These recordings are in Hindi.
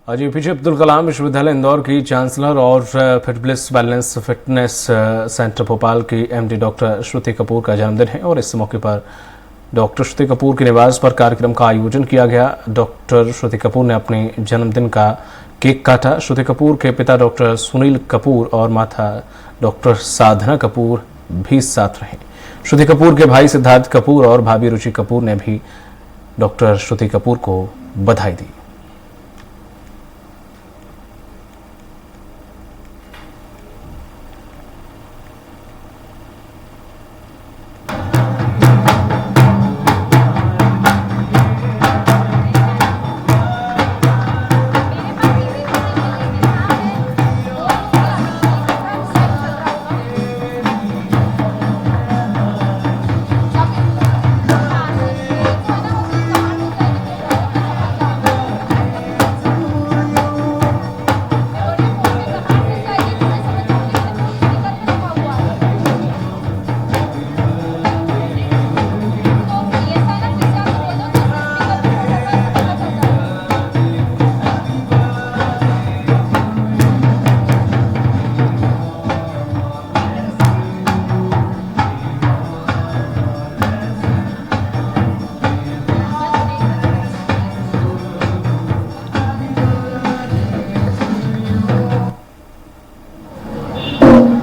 आज एपीजे अब्दुल कलाम विश्वविद्यालय इंदौर की चांसलर और फिटब्लिस वेलनेस फिटनेस सेंटर भोपाल की एमडी डॉक्टर श्रुति कपूर का जन्मदिन है और इस मौके पर डॉक्टर श्रुति कपूर के निवास पर कार्यक्रम का आयोजन किया गया। डॉक्टर श्रुति कपूर ने अपने जन्मदिन का केक काटा। श्रुति कपूर के पिता डॉक्टर सुनील कपूर और माता डॉक्टर साधना कपूर भी साथ रहे। श्रुति कपूर के भाई सिद्धार्थ कपूर और भाभी रुचि कपूर ने भी डॉक्टर श्रुति कपूर को बधाई दी।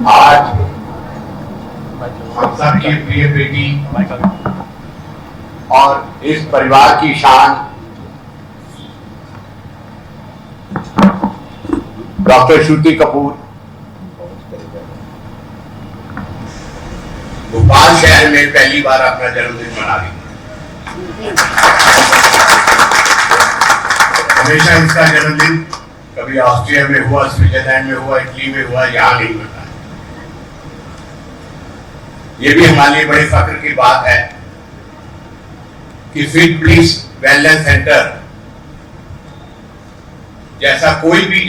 आज हम सबकी प्रिय बेटी और इस परिवार की शान डॉक्टर श्रुति कपूर भोपाल शहर में पहली बार अपना जन्मदिन मना रही है। हमेशा इसका जन्मदिन कभी ऑस्ट्रिया में हुआ, स्विट्जरलैंड में हुआ, इटली में हुआ, यहाँ नहीं होता। ये भी हमारे लिए बड़े फख्र की बात है कि फिटब्लिस वेलनेस सेंटर जैसा कोई भी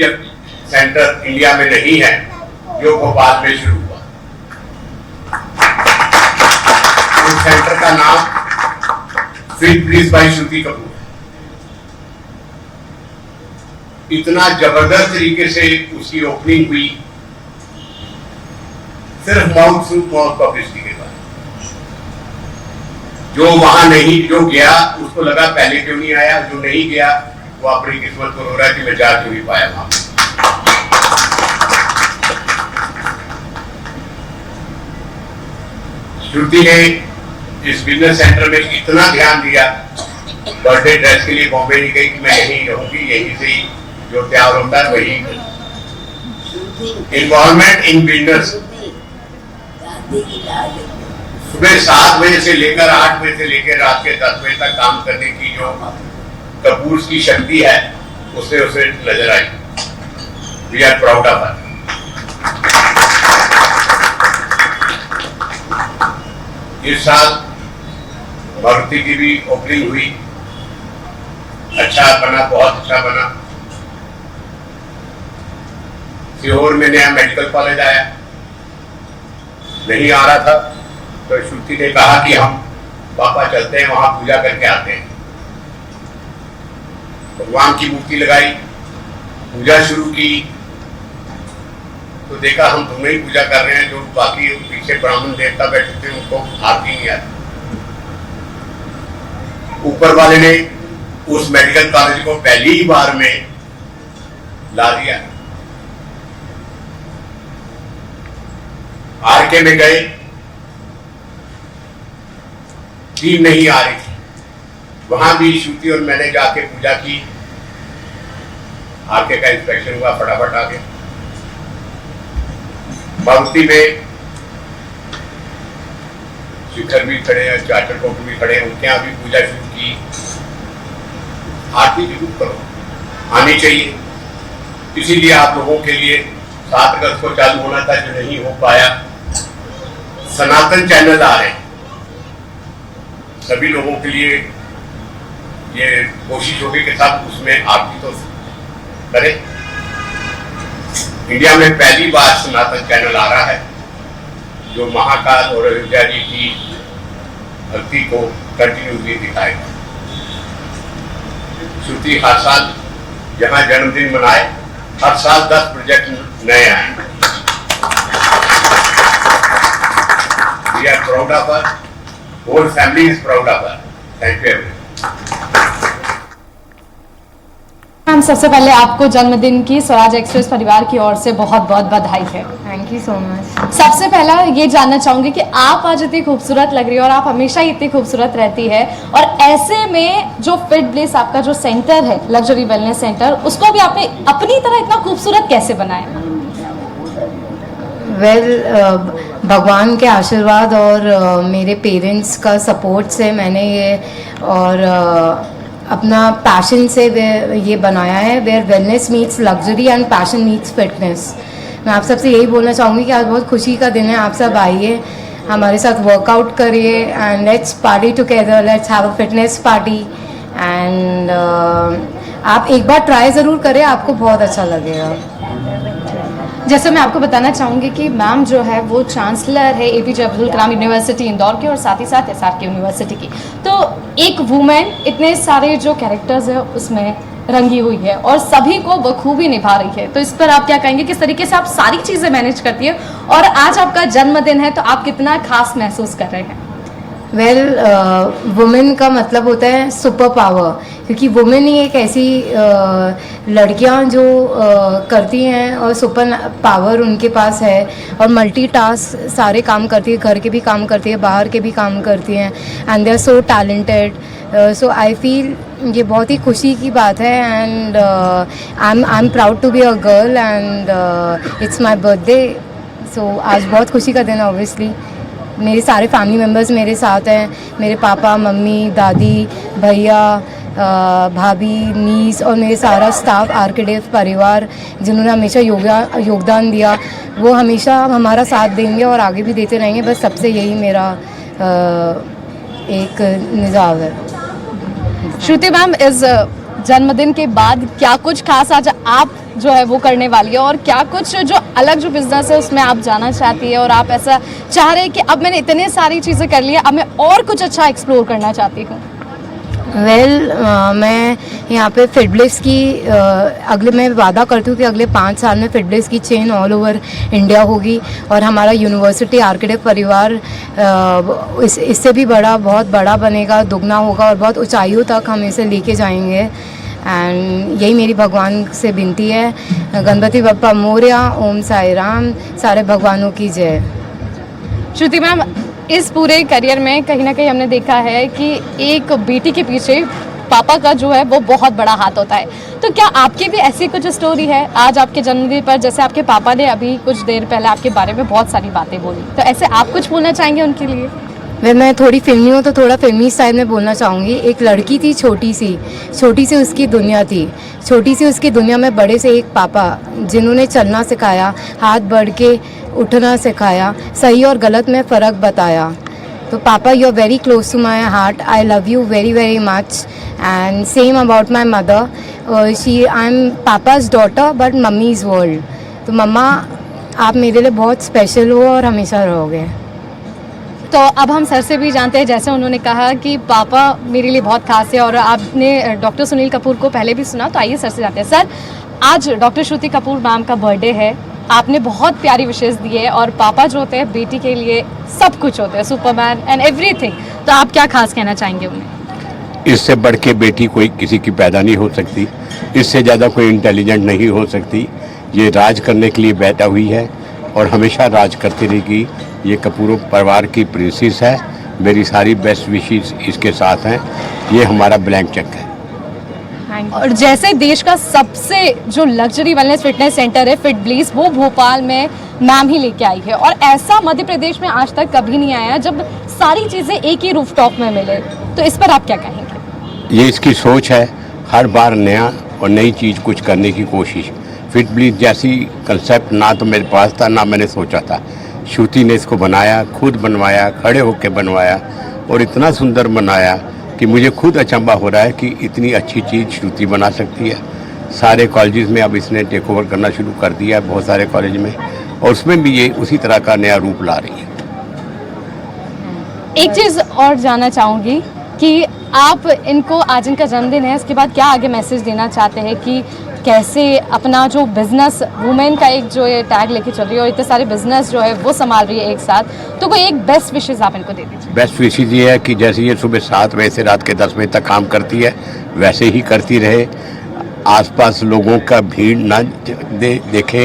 सेंटर इंडिया में नहीं है जो भोपाल में शुरू हुआ। इस सेंटर का नाम फिटब्लिस बाय श्रुति कपूर। इतना जबरदस्त तरीके से उसकी ओपनिंग हुई सिर्फ माउथ टू माउथ पब्लिसिटी के बाद। जो वहां नहीं, जो गया उसको लगा पहले क्यों नहीं आया, जो नहीं गया वो अपनी किस्मत को रो रहा है कि मैं जा क्यों नहीं पाया वहां। श्रुति ने इस बिजनेस सेंटर में इतना ध्यान दिया, बर्थडे ड्रेस के लिए बॉम्बे नहीं गई कि मैं यहीं रहूंगी, यहीं से ही जो तैयार होता है वही। इन्वॉल्वमेंट इन बिजनेस सुबह 7 बजे से लेकर 8 बजे से लेकर रात के 10 बजे तक काम करने की जो कपूर की शक्ति है उससे उसे नजर आई। We are proud of her. इस साल मारुति की भी ओपनिंग हुई, अच्छा बना, बहुत अच्छा बना। सीहोर में नया मेडिकल कॉलेज आया, नहीं आ रहा था तो श्रुति ने कहा कि हम पापा चलते हैं, वहां पूजा करके आते हैं। भगवान की मूर्ति लगाई, पूजा शुरू की तो देखा हम दोनों ही पूजा कर रहे हैं, जो बाकी पीछे ब्राह्मण देवता बैठे थे उनको आरती नहीं आती। ऊपर वाले ने उस मेडिकल कॉलेज को पहली ही बार में ला दिया। आरके में गए, टीम नहीं आ रही थी, वहां भी श्रुति और मैंने जाके पूजा की। आरके का इंस्पेक्शन हुआ, फटाफट आ गए। मारुति में शिखर भी खड़े हैं, चार्टर कोट भी खड़े हैं, उनके यहां भी पूजा शुरू की। आरती जरूर करो, आनी चाहिए। इसीलिए आप लोगों के लिए 7 अगस्त को चालू होना था, जो नहीं हो पाया। सनातन चैनल आ रहे हैं, सभी लोगों के लिए ये कोशिश होगी कि सब उसमें आरती तो करें। इंडिया में पहली बार सनातन चैनल आ रहा है जो महाकाल और अयोध्या जी की भक्ति को कंटिन्यूसली दिखाएगा। श्रुति हर साल जहां जन्मदिन मनाए, हर साल 10 प्रोजेक्ट नए आए। We are proud of her, whole family is proud of her. Thank you everyone. Ma'am, सबसे पहले आपको जन्मदिन की स्वराज एक्सप्रेस परिवार की ओर से बहुत बहुत बधाई है। Thank you so much. सबसे पहला ये जानना चाहूंगी कि आप आज इतनी खूबसूरत लग रही है और आप हमेशा ही इतनी खूबसूरत रहती है, और ऐसे में जो फिट ब्लिस आपका जो सेंटर है, लग्जरी वेलनेस सेंटर, उसको भी आपने अपनी तरह इतना खूबसूरत कैसे बनाया? भगवान के आशीर्वाद और मेरे पेरेंट्स का सपोर्ट से मैंने ये और अपना पैशन से ये बनाया है, where wellness meets luxury and passion meets fitness. मैं आप सबसे यही बोलना चाहूँगी कि आज बहुत खुशी का दिन है, आप सब आइए, हमारे साथ वर्कआउट करिए and let's party together, let's have a fitness party and आप एक बार ट्राई ज़रूर करें, आपको बहुत अच्छा लगेगा। जैसे मैं आपको बताना चाहूँगी कि मैम जो है वो चांसलर है एपीजे अब्दुल कलाम यूनिवर्सिटी इंदौर की, और साथ ही साथ एसआरके यूनिवर्सिटी की। तो एक वुमेन इतने सारे जो कैरेक्टर्स है उसमें रंगी हुई है और सभी को बखूबी निभा रही है, तो इस पर आप क्या कहेंगे? किस तरीके से आप सारी चीज़ें मैनेज करती है, और आज आपका जन्मदिन है तो आप कितना खास महसूस कर रहे हैं? वुमेन का मतलब होता है सुपर पावर, क्योंकि वुमेन ही एक ऐसी लड़कियां जो करती हैं और सुपर पावर उनके पास है, और मल्टीटास्क सारे काम करती है, घर के भी काम करती है, बाहर के भी काम करती हैं, and they are so talented. So I feel ये बहुत ही खुशी की बात है, and I am proud to be a girl, and it's my birthday. So आज बहुत खुशी का दिन है। ऑब्वियसली मेरे सारे फैमिली मेम्बर्स मेरे साथ हैं, मेरे पापा, मम्मी, दादी, भैया, भाभी, नीस, और मेरे सारा स्टाफ, आर्किडेव परिवार, जिन्होंने हमेशा योगदान दिया, वो हमेशा हमारा साथ देंगे और आगे भी देते रहेंगे। बस सबसे यही मेरा एक निजाव है। श्रुति मैम, इस जन्मदिन के बाद क्या कुछ खास आज आप जो है वो करने वाली है, और क्या कुछ जो अलग जो बिजनेस है उसमें आप जाना चाहती है, और आप ऐसा चाह रहे हैं कि अब मैंने इतने सारी चीज़ें कर ली है, अब मैं और कुछ अच्छा एक्सप्लोर करना चाहती हूँ? मैं यहाँ पे फिटब्लिस की अगले मैं वादा करती हूँ कि अगले 5 साल में फिटब्लिस की चेन ऑल ओवर इंडिया होगी, और हमारा यूनिवर्सिटी आर्किटेक्ट परिवार इससे भी बड़ा, बहुत बड़ा बनेगा, दुगना होगा, और बहुत ऊंचाइयों तक हम इसे लेके जाएंगे। एंड यही मेरी भगवान से विनती है। गणपति बप्पा मोरया, ओम साई राम, सारे भगवानों की जय। श्रुति मैम, इस पूरे करियर में कहीं ना कहीं हमने देखा है कि एक बेटी के पीछे पापा का जो है वो बहुत बड़ा हाथ होता है, तो क्या आपकी भी ऐसी कुछ स्टोरी है आज आपके जन्मदिन पर? जैसे आपके पापा ने अभी कुछ देर पहले आपके बारे में बहुत सारी बातें बोली, तो ऐसे आप कुछ बोलना चाहेंगे उनके लिए? मैं थोड़ी फिल्मी हूँ तो थोड़ा फिल्मी स्टाइल में बोलना चाहूँगी। एक लड़की थी, छोटी सी उसकी दुनिया थी, छोटी सी उसकी दुनिया में बड़े से एक पापा, जिन्होंने चलना सिखाया, हाथ बढ़ के उठना सिखाया, सही और गलत में फ़र्क बताया। तो पापा, you are very close to my heart, I love you very very much, and same about my mother, I am papa's daughter but mummy's world. तो मम्मा, आप मेरे लिए बहुत स्पेशल हो और हमेशा रहोगे। तो अब हम सर से भी जानते हैं, जैसे उन्होंने कहा कि पापा मेरे लिए बहुत खास है, और आपने डॉक्टर सुनील कपूर को पहले भी सुना, तो आइए सर से जानते हैं। सर, आज डॉक्टर श्रुति कपूर मैम का बर्थडे है, आपने बहुत प्यारी विशेष दी है, और पापा जो होते हैं बेटी के लिए सब कुछ होते हैं, सुपरमैन एंड एवरीथिंग, तो आप क्या खास कहना चाहेंगे उन्हें? इससे बढ़ के बेटी कोई किसी की पैदा नहीं हो सकती, इससे ज़्यादा कोई इंटेलिजेंट नहीं हो सकती। ये राज करने के लिए पैदा हुई है और हमेशा राज करती रहेगी। ये कपूर परिवार की प्रिंसेस है, मेरी सारी बेस्ट विशेस इसके साथ हैं। ये हमारा ब्लैंक चेक है। और जैसे देश का सबसे जो लग्जरी वेलनेस फिटनेस सेंटर है फिटब्लिस, वो भोपाल में मैम ही लेके आई है, और ऐसा मध्य प्रदेश में आज तक कभी नहीं आया जब सारी चीज़ें एक ही रूफटॉप में मिले, तो इस पर आप क्या कहेंगे? ये इसकी सोच है, हर बार नया और नई चीज़ कुछ करने की कोशिश। फिटब्लिस जैसी कंसेप्ट ना तो मेरे पास था, ना मैंने सोचा था। श्रुति ने इसको बनाया, खुद बनवाया, खड़े होकर बनवाया, और इतना सुंदर बनाया कि मुझे खुद अचंभा हो रहा है कि इतनी अच्छी चीज़ श्रुति बना सकती है। सारे कॉलेजेस में अब इसने टेक ओवर करना शुरू कर दिया है, बहुत सारे कॉलेज में, और उसमें भी ये उसी तरह का नया रूप ला रही है। एक चीज़ और जानना चाहूँगी कि आप इनको, आज इनका जन्मदिन है, इसके बाद क्या आगे मैसेज देना चाहते हैं कि कैसे अपना जो बिजनेस वुमेन का एक जो ये टैग लेके चल रही है और इतने सारे बिजनेस जो है वो संभाल रही है एक साथ, तो कोई एक बेस्ट विशेष आप इनको दे दीजिए। बेस्ट विशेष ये है कि जैसे ये सुबह 7 बजे से रात के 10 बजे तक काम करती है वैसे ही करती रहे। आसपास लोगों का भीड़ ना देखे,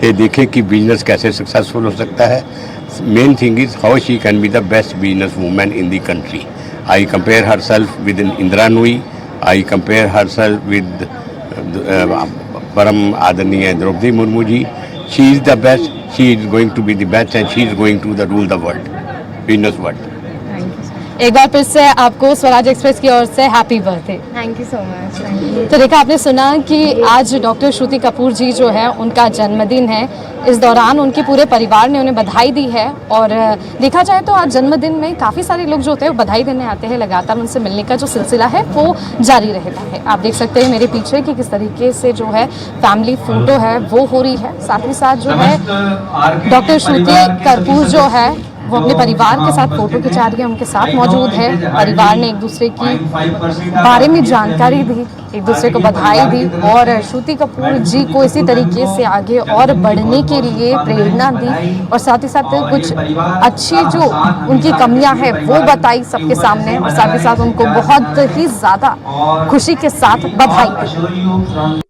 ये देखे कि बिजनेस कैसे सक्सेसफुल हो सकता है। Main thing is how she can be the best business women in the country. I compare herself with Indira Nooyi, I compare herself with परम आदरणीय Draupadi Murmu ji. She is the best, she is going to be the best and she is going to the rule the world, business world. एक बार फिर से आपको स्वराज एक्सप्रेस की ओर से happy birthday. Thank you so much. Thank you. तो देखा आपने सुना कि आज डॉक्टर श्रुति कपूर जी जो है उनका जन्मदिन है। इस दौरान उनके पूरे परिवार ने उन्हें बधाई दी है और देखा जाए तो आज जन्मदिन में काफ़ी सारे लोग जो होते हैं वो बधाई देने आते हैं। लगातार उनसे मिलने का जो सिलसिला है वो जारी रहता है। आप देख सकते हैं मेरे पीछे कि किस तरीके से जो है फैमिली फोटो है वो हो रही है। साथ ही साथ जो है डॉक्टर श्रुति कपूर जो है वो अपने परिवार के साथ फोटो खिंचा रही है, उनके साथ मौजूद है। परिवार ने एक दूसरे की बारे में जानकारी दी, एक दूसरे को बधाई दी और श्रुति कपूर जी को इसी तरीके से आगे और बढ़ने के लिए प्रेरणा दी और साथ ही साथ कुछ अच्छी जो उनकी कमियां हैं वो बताई सबके सामने और साथ ही साथ उनको बहुत ही ज़्यादा खुशी के साथ बधाई दी।